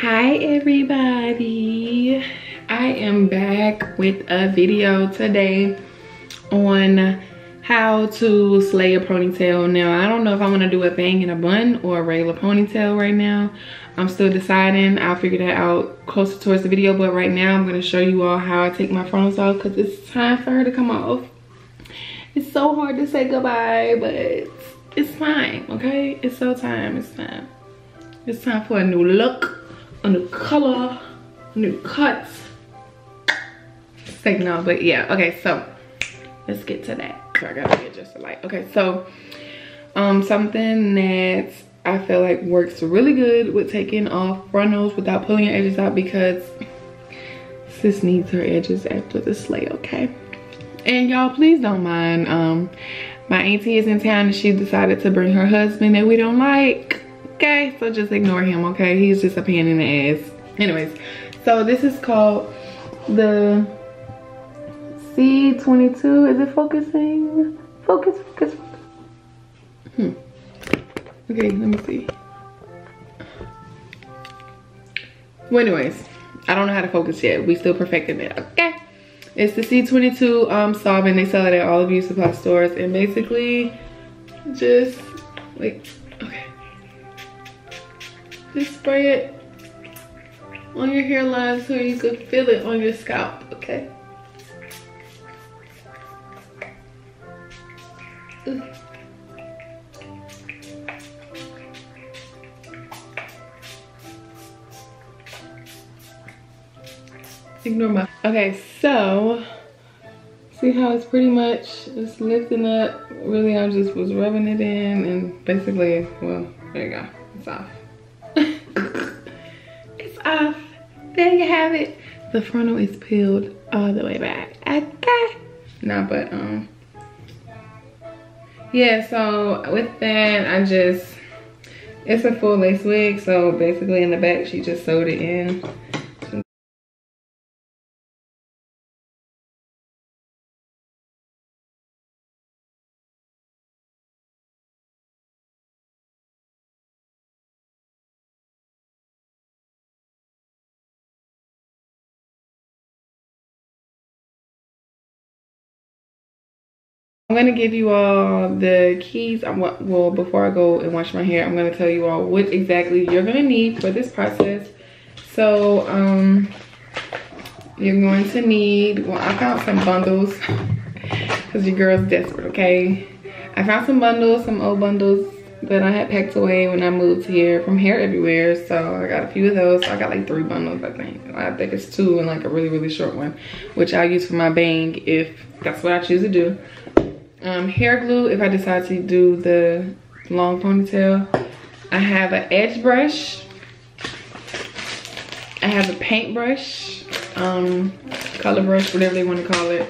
Hi everybody, I am back with a video today on how to slay a ponytail. Now I don't know if I want to do a bang in a bun or a regular ponytail right now. I'm still deciding. I'll figure that out closer towards the video, but right now I'm going to show you all how I take my frontals off because it's time for her to come off. It's so hard to say goodbye, but it's fine, okay? It's so time, it's time. It's time for a new look, a new color, a new cut. It's like no, but yeah, okay, so let's get to that. So I gotta get just a light. Okay, so something that I feel like works really good with taking off frontals without pulling your edges out, because sis needs her edges after the slay, okay? And y'all, please don't mind. My auntie is in town and she decided to bring her husband that we don't like. Okay, so just ignore him, okay? He's just a pain in the ass. Anyways, so this is called the C22. Is it focusing? Focus. Okay, let me see. Well, anyways, I don't know how to focus yet. We still perfecting it, okay? It's the C22 solvent. They sell it at all the beauty supply stores, and basically just wait. Okay, just spray it on your hairline so you can feel it on your scalp, okay? Ignore my, okay, so see how it's pretty much just lifting up. Really, I just was rubbing it in, and basically, well, there you go, it's off. It's off. There you have it. The frontal is peeled all the way back, okay? No, but yeah, so with that, I just, it's a full lace wig, so basically in the back she just sewed it in. I'm gonna give you all the keys. Well, before I go and wash my hair, I'm gonna tell you all what exactly you're gonna need for this process. So you're going to need, well, I found some bundles because your girl's desperate, okay? I found some bundles, some old bundles that I had packed away when I moved here from Hair Everywhere. So I got a few of those. I got like 3 bundles, I think. I think it's 2 and like a really short one, which I'll use for my bang if that's what I choose to do. Hair glue if I decide to do the long ponytail. I have an edge brush. I have a paintbrush, color brush, whatever they want to call it.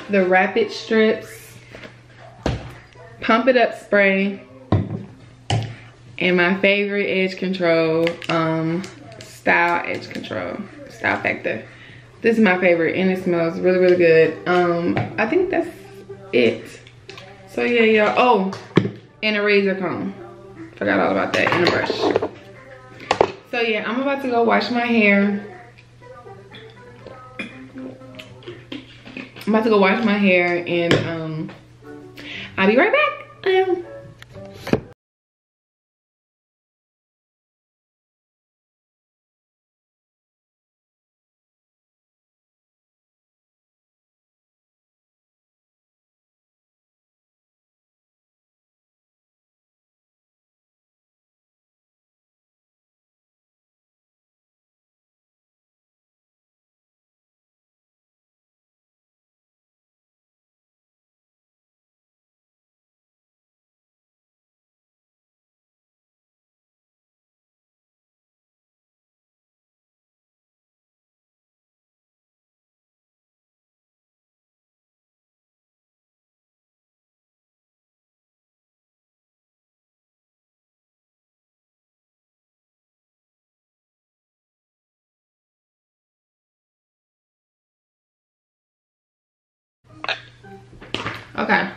The rapid strips, pump it up spray, and my favorite edge control, style edge control, style factor. This is my favorite and it smells really good. I think that's it. So yeah, y'all. Oh, and a razor comb. Forgot all about that, and a brush. So yeah, I'm about to go wash my hair. I'm about to go wash my hair, and I'll be right back. Okay,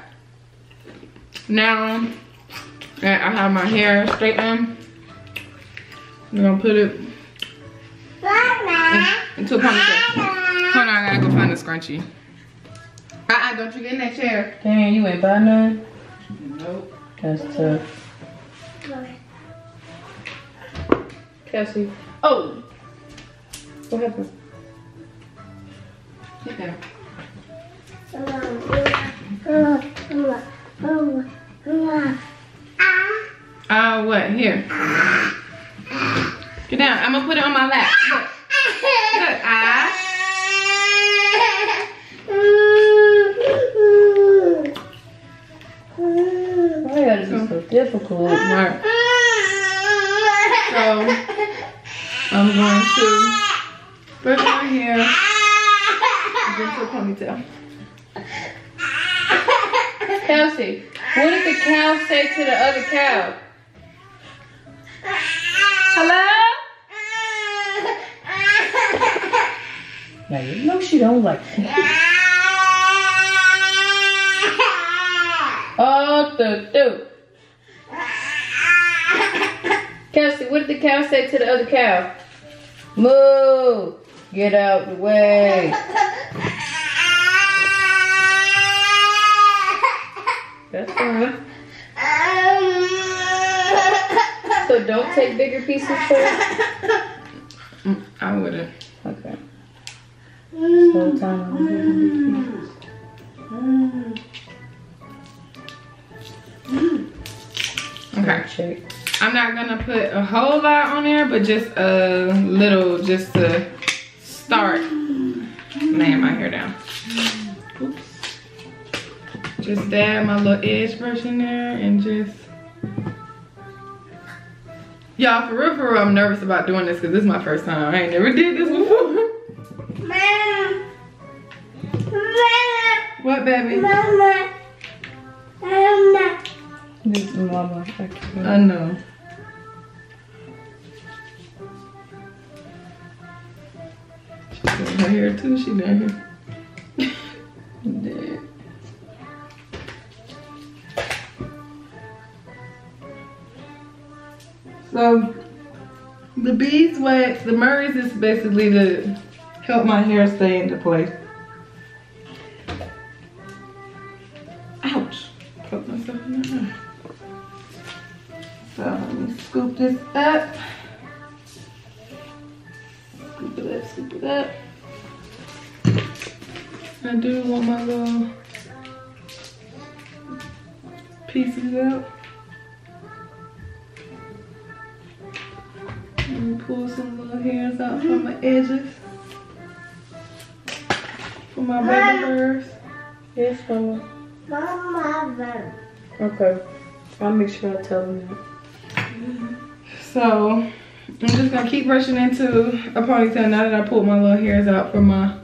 now that I have my hair straightened, I'm gonna put it into a ponytail. Hold on, I gotta go find a scrunchie. Don't you get in that chair. Dang, you ain't buy none? Nope. That's tough. Kelsey. Oh! What happened? Get down. What? Here. Get down. I'm gonna put it on my lap. Look. Look. Why gotta be so difficult? Right. So I'm going to brush my hair into a ponytail. Kelsey, what did the cow say to the other cow? Hello? Now you know she don't like that. Oh, do. Kelsey, what did the cow say to the other cow? Moo! Get out the way. That's fine. So don't take bigger pieces for it? I wouldn't. Okay. So time on bigger pieces. Okay. I'm not gonna put a whole lot on there, but just a little, just to start laying my hair down. Oops. Just dab my little edge brush in there and just. Y'all, for real, I'm nervous about doing this because this is my first time. I ain't never did this before. What, baby? Mama. This is Mama. I know. She's doing her hair too. She doing her. Dead. So the beeswax, the Murray's is basically to help my hair stay into place. Ouch. Put myself in the hair. So let me scoop this up. Scoop it up, scoop it up. I do want my little pieces out. Let me pull some little hairs out from my edges. For my baby hairs. Yes, Mama. Mama. Okay. I'll make sure I tell them that. So I'm just gonna keep brushing into a ponytail now that I pulled my little hairs out from my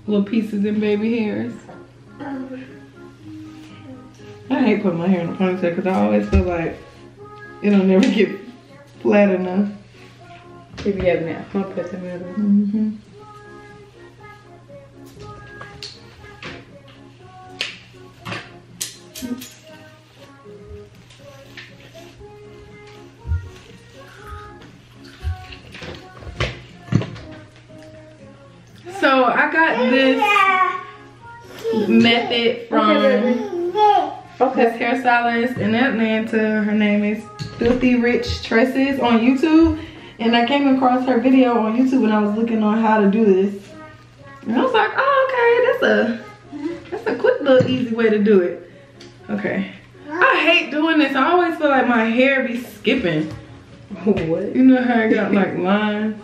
little pieces and baby hairs. I hate putting my hair in a ponytail because I always feel like it'll never get flat enough. If you have now, I'll put them in. So I got this method from this hairstylist in Atlanta. Her name is Filthy Rich Tresses on YouTube. And I came across her video on YouTube when I was looking on how to do this. And I was like, oh, okay, that's a quick little easy way to do it. Okay. I hate doing this. I always feel like my hair be skipping. What? You know how I got like lines?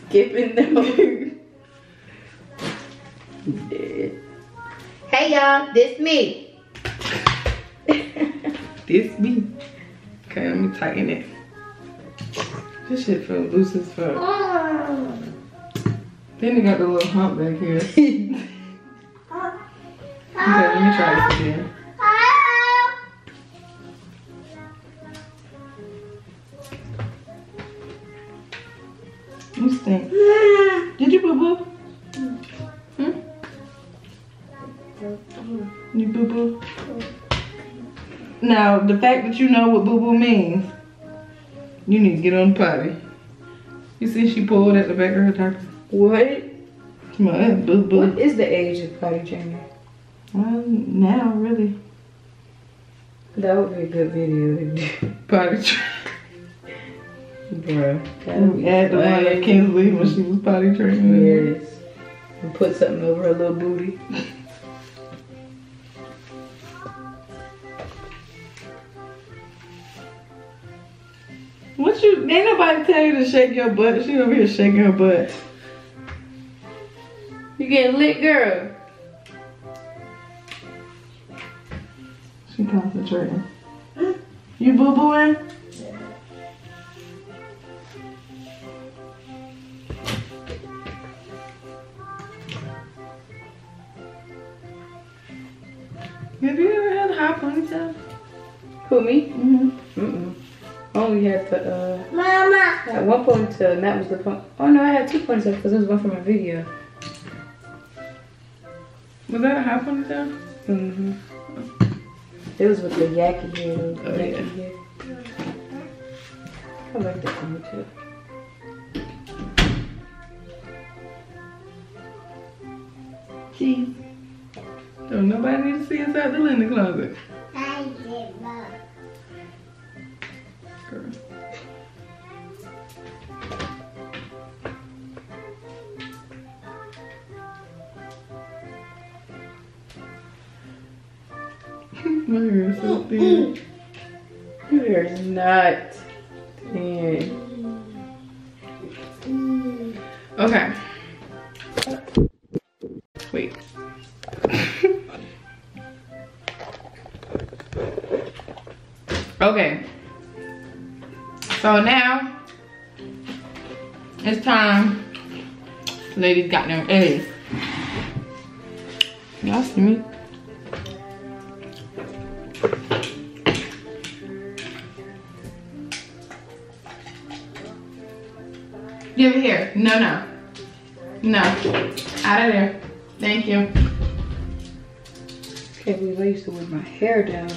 Skipping though. Dead. Hey y'all, this me. This me. Okay, let me tighten it. This shit feels loose as fuck. Then you got the little hump back here. Okay, let me try this again. You stink. Did you boo-boo? Hmm? You boo-boo? Now, the fact that you know what boo-boo means, you need to get on the potty. You see she pulled at the back of her diaper. What? Boo boo. What is the age of potty training? Well, now really. That would be a good video to do. Potty training. Bruh. Add the one of Kinsley when she was potty training. Yes. And put something over her little booty. What you, ain't nobody tell you to shake your butt. She over here shaking her butt. You getting lit, girl? She concentrating. You boo-booing? Have you ever had a high ponytail? Who, me? Mm-hmm. Only had the, Mama! I had one ponytail, and that was the oh no, I had two ponytails because there was one from my video. Was that a high ponytail? Mm-hmm. It was with the yaki hair. Oh, yeah. Hair. I like that ponytail. Jeez. Don't nobody need to see inside the linen closet. Girl. My hair is so thin. Your hair is not thin. Okay. Wait. Okay. So now it's time. Ladies got them eggs. Y'all see me? Give it here. No, no. No. Out of there. Thank you. Can't believe I used to wear my hair down.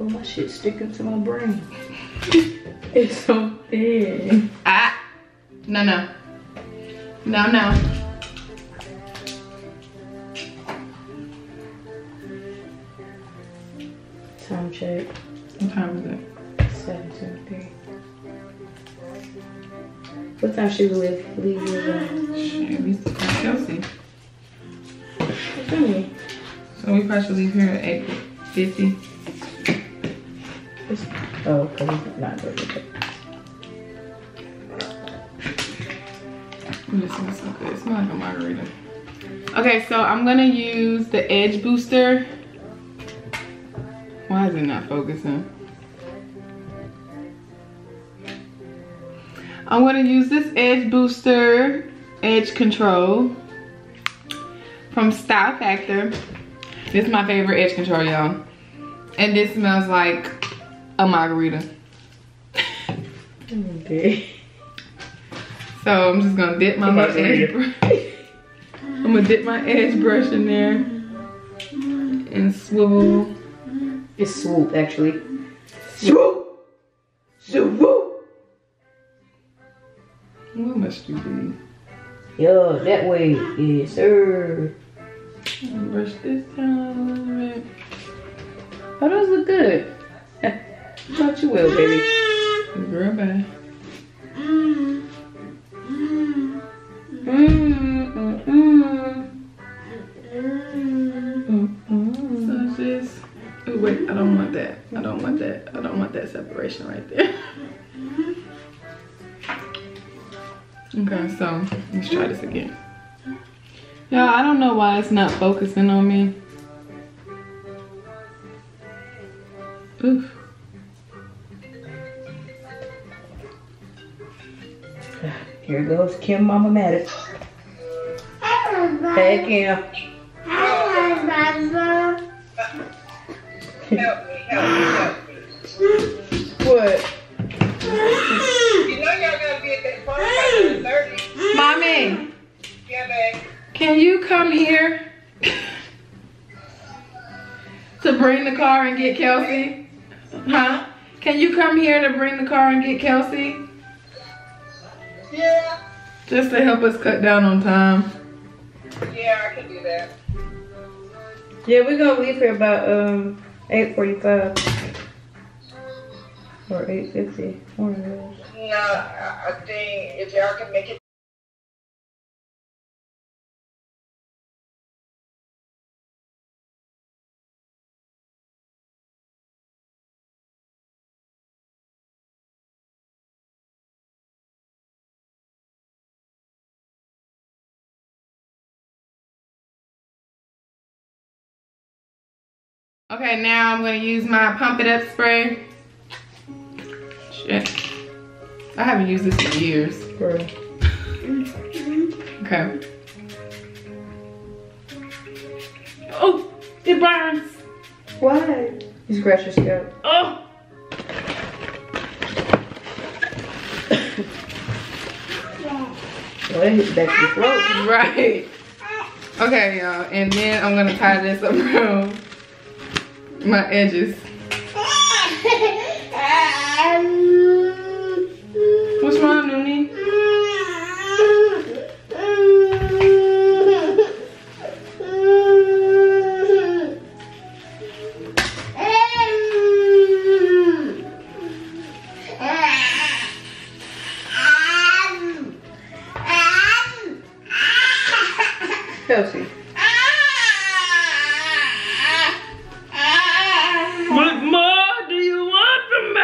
Oh, my shit's sticking to my brain. It's so thin. Ah. No, no. No, no. Time check. What time is it? 7:23. What time should we leave here? Shit, we still got Kelsey. What's that mean? So we probably should leave here at 8:50. Oh, okay. Not good. This smells so good. It smells like a margarita. Okay, so I'm gonna use the edge booster. Why is it not focusing? I'm gonna use this edge booster, edge control from Style Factor. This is my favorite edge control, y'all. And this smells like a margarita. Okay. So I'm just gonna dip my edge brush. I'm gonna dip my edge brush in there and swivel. It's swoop, actually. Swoop! Swoop! What must you be? Yo, that way, yes, sir. Brush this down a little bit. Oh, those look good. Thought you will, baby. Girl, bye. So just, oh wait, I don't want that. I don't want that. I don't want that separation right there. Okay, so let's try this again. Y'all, I don't know why it's not focusing on me. Oof. Here goes Kim Mama Matic. Hey, Kim. Help me. What? You know y'all gotta be at that party by 9:30. Mommy, Yeah, babe. can you come here to bring the car and get Kelsey? Huh? Can you come here to bring the car and get Kelsey? Yeah. Just to help us cut down on time. Yeah, I can do that. Yeah, we're gonna leave here about 8:45 or 8:50. One of those. No, I think if y'all can make it. Okay, now I'm gonna use my Pump It Up spray. Shit. I haven't used this in years. Bro. Okay. Oh, it burns. Why? You scratch your scalp. Oh. Well, it hit back to your throat. Right. Okay, y'all. And then I'm gonna tie this around my edges. What's wrong, Noonie? Kelsey. What more do you want from me?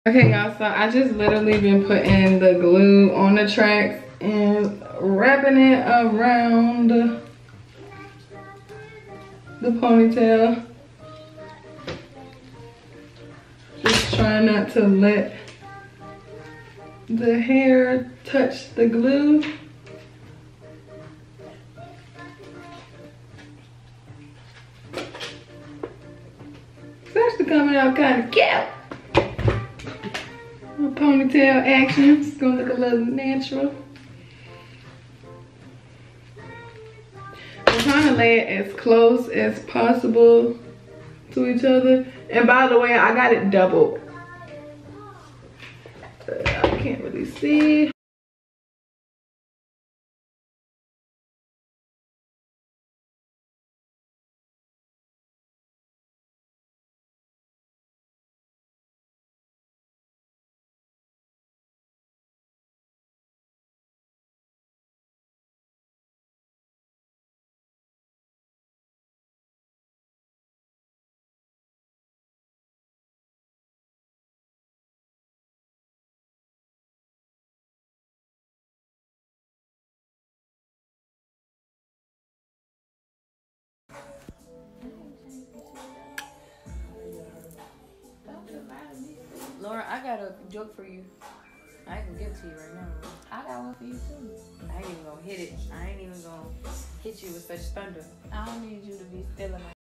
Okay, y'all, so I just literally been putting the glue on the tracks and wrapping it around the ponytail. Just trying not to let the hair touch the glue. It's actually coming out kind of cute. Ponytail action. It's gonna look a little natural. I'm trying to lay it as close as possible to each other. And by the way, I got it doubled. I can't really see. Laura, I got a joke for you. I ain't gonna give it to you right now. I got one for you too. I ain't even gonna hit it. I ain't even gonna hit you with such thunder. I don't need you to be feeling like